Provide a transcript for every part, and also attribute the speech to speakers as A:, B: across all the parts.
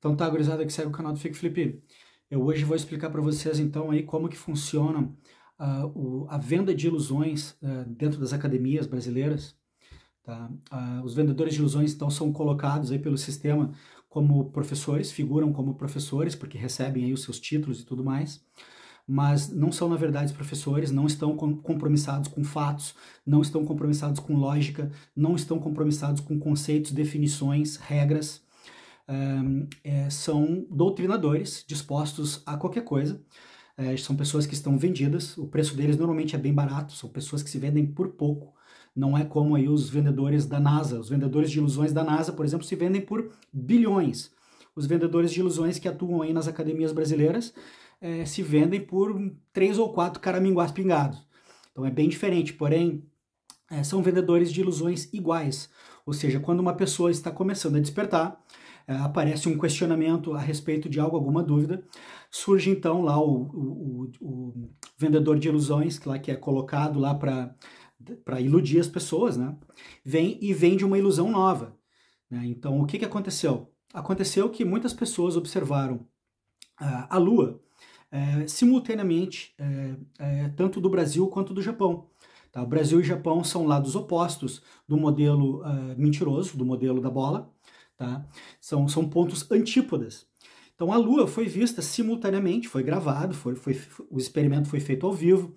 A: Então tá, gurizada, que segue o canal do Fique Flip. Eu hoje vou explicar para vocês então aí como que funciona a venda de ilusões dentro das academias brasileiras. Tá? Os vendedores de ilusões então são colocados aí pelo sistema como professores, figuram como professores porque recebem aí os seus títulos e tudo mais, mas não são na verdade professores, não estão compromissados com fatos, não estão compromissados com lógica, não estão compromissados com conceitos, definições, regras. São doutrinadores dispostos a qualquer coisa. São pessoas que estão vendidas, o preço deles normalmente é bem barato, são pessoas que se vendem por pouco, não é como aí os vendedores da NASA. Os vendedores de ilusões da NASA, por exemplo, se vendem por bilhões. Os vendedores de ilusões que atuam aí nas academias brasileiras se vendem por 3 ou 4 caraminguás pingados. Então é bem diferente, porém são vendedores de ilusões iguais. Ou seja, quando uma pessoa está começando a despertar, aparece um questionamento a respeito de algo, alguma dúvida, surge então lá o vendedor de ilusões, que é colocado lá para iludir as pessoas, né? Vem e vende uma ilusão nova, né? Então, o que aconteceu? Aconteceu que muitas pessoas observaram a Lua simultaneamente, tanto do Brasil quanto do Japão. Tá? O Brasil e o Japão são lados opostos do modelo mentiroso, do modelo da bola. Tá? São pontos antípodas. Então a Lua foi vista simultaneamente, foi gravado, o experimento foi feito ao vivo,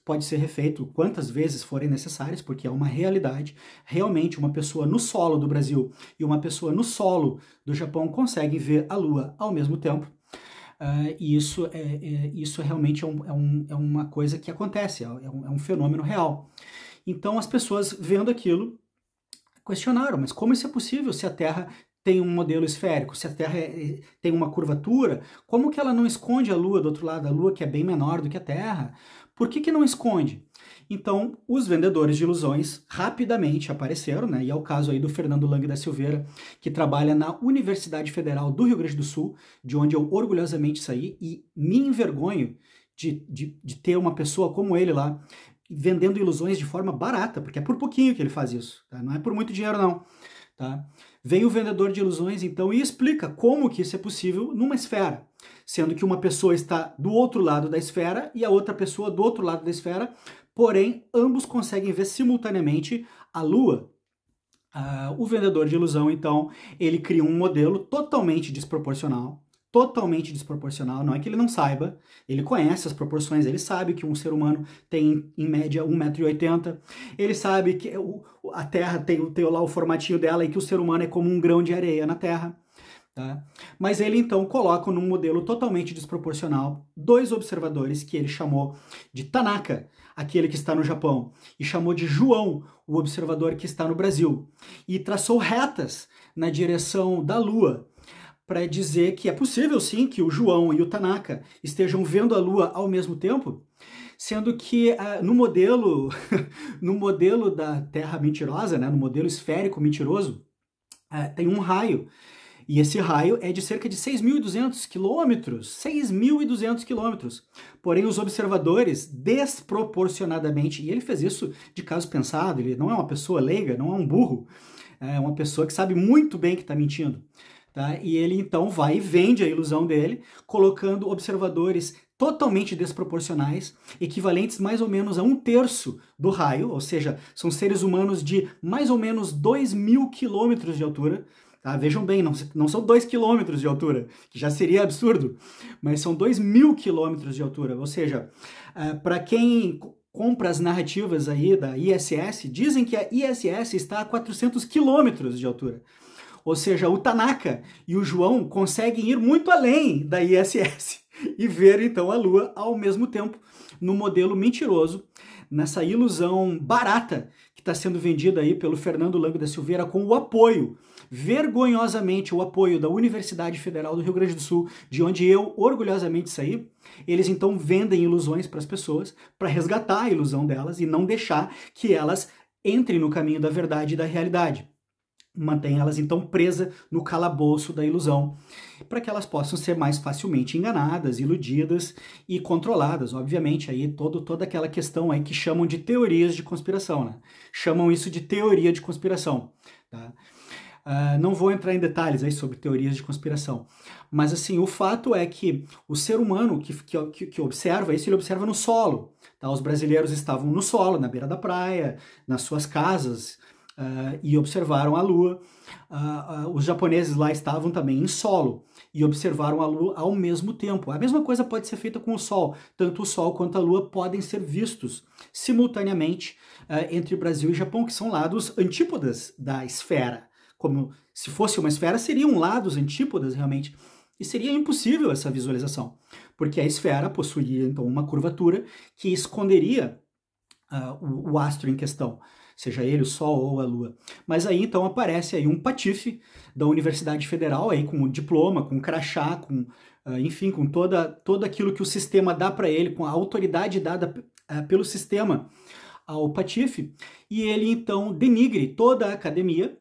A: pode ser refeito quantas vezes forem necessárias, porque é uma realidade. Realmente uma pessoa no solo do Brasil e uma pessoa no solo do Japão conseguem ver a Lua ao mesmo tempo. E isso realmente é uma coisa que acontece, é um fenômeno real. Então as pessoas vendo aquilo questionaram, mas como isso é possível se a Terra tem um modelo esférico, se a Terra tem uma curvatura, como que ela não esconde a Lua do outro lado, a Lua que é bem menor do que a Terra? Por que não esconde? Então, os vendedores de ilusões rapidamente apareceram, né? E é o caso aí do Fernando Lang da Silveira, que trabalha na Universidade Federal do Rio Grande do Sul, de onde eu orgulhosamente saí, e me envergonho de ter uma pessoa como ele lá, vendendo ilusões de forma barata, porque é por pouquinho que ele faz isso, tá? Não é por muito dinheiro não. Tá? Vem o vendedor de ilusões então e explica como que isso é possível numa esfera, sendo que uma pessoa está do outro lado da esfera e a outra pessoa do outro lado da esfera, porém ambos conseguem ver simultaneamente a Lua. O vendedor de ilusão então, ele cria um modelo totalmente desproporcional, não é que ele não saiba, ele conhece as proporções, ele sabe que um ser humano tem em média 1,80 m, ele sabe que a Terra tem lá o formatinho dela e que o ser humano é como um grão de areia na Terra. Tá? Mas ele então coloca num modelo totalmente desproporcional 2 observadores que ele chamou de Tanaka, aquele que está no Japão, e chamou de João, o observador que está no Brasil, e traçou retas na direção da Lua, para dizer que é possível sim que o João e o Tanaka estejam vendo a Lua ao mesmo tempo, sendo que no modelo da Terra mentirosa, né, no modelo esférico mentiroso, tem um raio, e esse raio é de cerca de 6.200 quilômetros, 6.200 quilômetros. Porém, os observadores, desproporcionadamente, e ele fez isso de caso pensado, ele não é uma pessoa leiga, não é um burro, é uma pessoa que sabe muito bem que está mentindo. Tá? E ele então vai e vende a ilusão dele, colocando observadores totalmente desproporcionais, equivalentes mais ou menos a 1/3 do raio, ou seja, são seres humanos de mais ou menos 2.000 quilômetros de altura. Tá? Vejam bem, não são 2 quilômetros de altura, que já seria absurdo, mas são 2.000 quilômetros de altura, ou seja, para quem compra as narrativas aí da ISS, dizem que a ISS está a 400 quilômetros de altura. Ou seja, o Tanaka e o João conseguem ir muito além da ISS e ver então a Lua ao mesmo tempo no modelo mentiroso, nessa ilusão barata que está sendo vendida aí pelo Fernando Lang da Silveira com o apoio, vergonhosamente o apoio da Universidade Federal do Rio Grande do Sul, de onde eu orgulhosamente saí. Eles então vendem ilusões para as pessoas para resgatar a ilusão delas e não deixar que elas entrem no caminho da verdade e da realidade. Mantém elas então presas no calabouço da ilusão, para que elas possam ser mais facilmente enganadas, iludidas e controladas. Obviamente, aí toda aquela questão aí que chamam de teorias de conspiração, né? Chamam isso de teoria de conspiração. Tá? Não vou entrar em detalhes aí sobre teorias de conspiração, mas assim, o fato é que o ser humano que observa isso, ele observa no solo. Tá? Os brasileiros estavam no solo, na beira da praia, nas suas casas, e observaram a Lua. Os japoneses lá estavam também em solo e observaram a Lua ao mesmo tempo. A mesma coisa pode ser feita com o Sol. Tanto o Sol quanto a Lua podem ser vistos simultaneamente entre Brasil e Japão, que são lados antípodas da esfera. Como se fosse uma esfera, seriam lados antípodas realmente. E seria impossível essa visualização, porque a esfera possuía então uma curvatura que esconderia o astro em questão, seja ele o Sol ou a Lua. Mas aí então aparece aí um patife da Universidade Federal aí com o diploma, com o crachá, com enfim, com todo aquilo que o sistema dá para ele, com a autoridade dada pelo sistema ao patife, e ele então denigre toda a academia,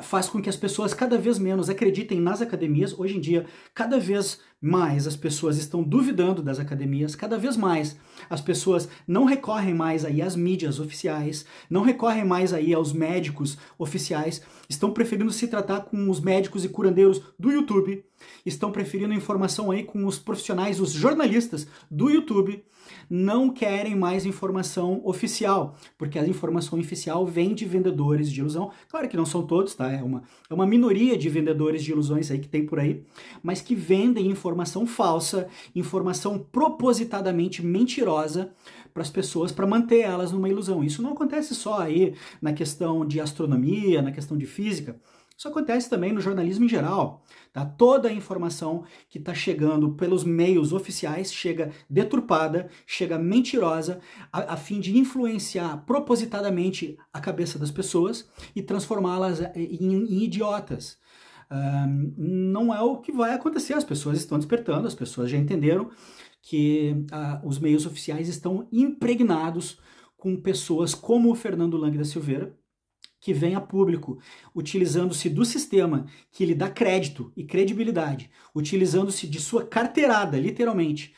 A: faz com que as pessoas cada vez menos acreditem nas academias. Hoje em dia, cada vez mais as pessoas estão duvidando das academias, cada vez mais as pessoas não recorrem mais aí às mídias oficiais, não recorrem mais aí aos médicos oficiais, estão preferindo se tratar com os médicos e curandeiros do YouTube, estão preferindo informação aí com os profissionais, os jornalistas do YouTube, não querem mais informação oficial, porque a informação oficial vem de vendedores de ilusão. Claro que não são todos, tá? É uma minoria de vendedores de ilusões aí que tem por aí, mas que vendem informação falsa, informação propositadamente mentirosa para as pessoas, para manter elas numa ilusão. Isso não acontece só aí na questão de astronomia, na questão de física. Isso acontece também no jornalismo em geral. Tá? Toda a informação que está chegando pelos meios oficiais chega deturpada, chega mentirosa, a fim de influenciar propositadamente a cabeça das pessoas e transformá-las em idiotas. Não é o que vai acontecer, as pessoas estão despertando, as pessoas já entenderam que os meios oficiais estão impregnados com pessoas como o Fernando Lang da Silveira, que vem a público, utilizando-se do sistema que lhe dá crédito e credibilidade, utilizando-se de sua carteirada, literalmente,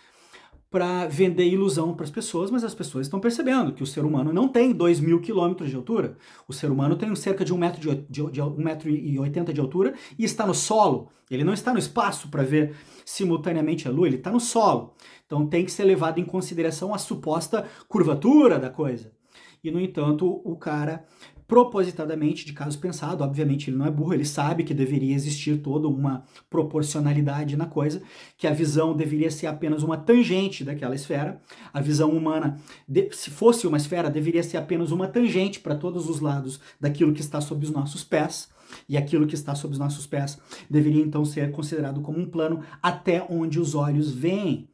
A: para vender ilusão para as pessoas, mas as pessoas estão percebendo que o ser humano não tem 2.000 quilômetros de altura, o ser humano tem cerca de 1,80 m de altura e está no solo, ele não está no espaço para ver simultaneamente a Lua, ele está no solo, então tem que ser levado em consideração a suposta curvatura da coisa. E, no entanto, o cara, propositadamente, de caso pensado, obviamente ele não é burro, ele sabe que deveria existir toda uma proporcionalidade na coisa, que a visão deveria ser apenas uma tangente daquela esfera, a visão humana, se fosse uma esfera, deveria ser apenas uma tangente para todos os lados daquilo que está sob os nossos pés, e aquilo que está sob os nossos pés deveria então ser considerado como um plano até onde os olhos veem.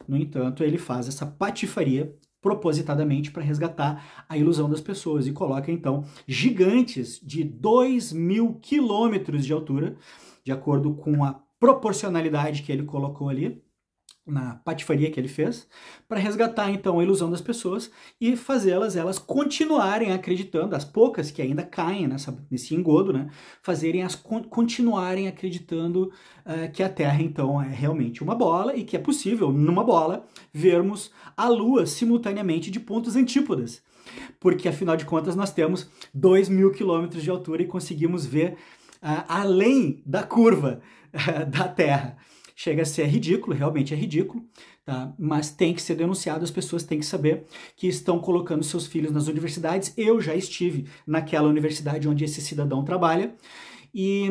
A: No entanto, ele faz essa patifaria propositadamente para resgatar a ilusão das pessoas e coloca então gigantes de 2.000 quilômetros de altura, de acordo com a proporcionalidade que ele colocou ali, na patifaria que ele fez, para resgatar então a ilusão das pessoas e fazê-las continuarem acreditando, as poucas que ainda caem nesse engodo, né, fazerem-as continuarem acreditando que a Terra então é realmente uma bola e que é possível, numa bola, vermos a Lua simultaneamente de pontos antípodas, porque afinal de contas nós temos 2.000 quilômetros de altura e conseguimos ver além da curva da Terra. Chega a ser ridículo, realmente é ridículo, tá? Mas tem que ser denunciado, as pessoas têm que saber que estão colocando seus filhos nas universidades. Eu já estive naquela universidade onde esse cidadão trabalha e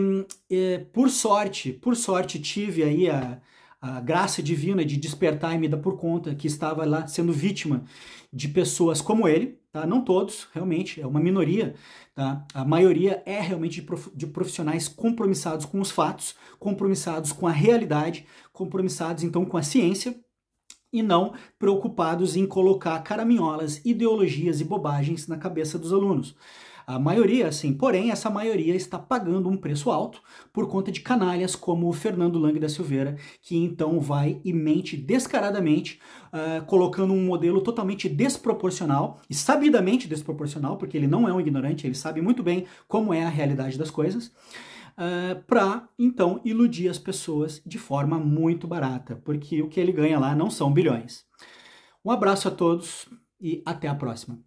A: por sorte tive aí a graça divina de despertar e me dar por conta que estava lá sendo vítima de pessoas como ele, tá? Não todos, realmente, é uma minoria, tá? A maioria é realmente de profissionais compromissados com os fatos, compromissados com a realidade, compromissados então com a ciência e não preocupados em colocar caraminholas, ideologias e bobagens na cabeça dos alunos. A maioria, sim, porém, essa maioria está pagando um preço alto por conta de canalhas como o Fernando Lang da Silveira, que então vai e mente descaradamente, colocando um modelo totalmente desproporcional, e sabidamente desproporcional, porque ele não é um ignorante, ele sabe muito bem como é a realidade das coisas, para então iludir as pessoas de forma muito barata, porque o que ele ganha lá não são bilhões. Um abraço a todos e até a próxima.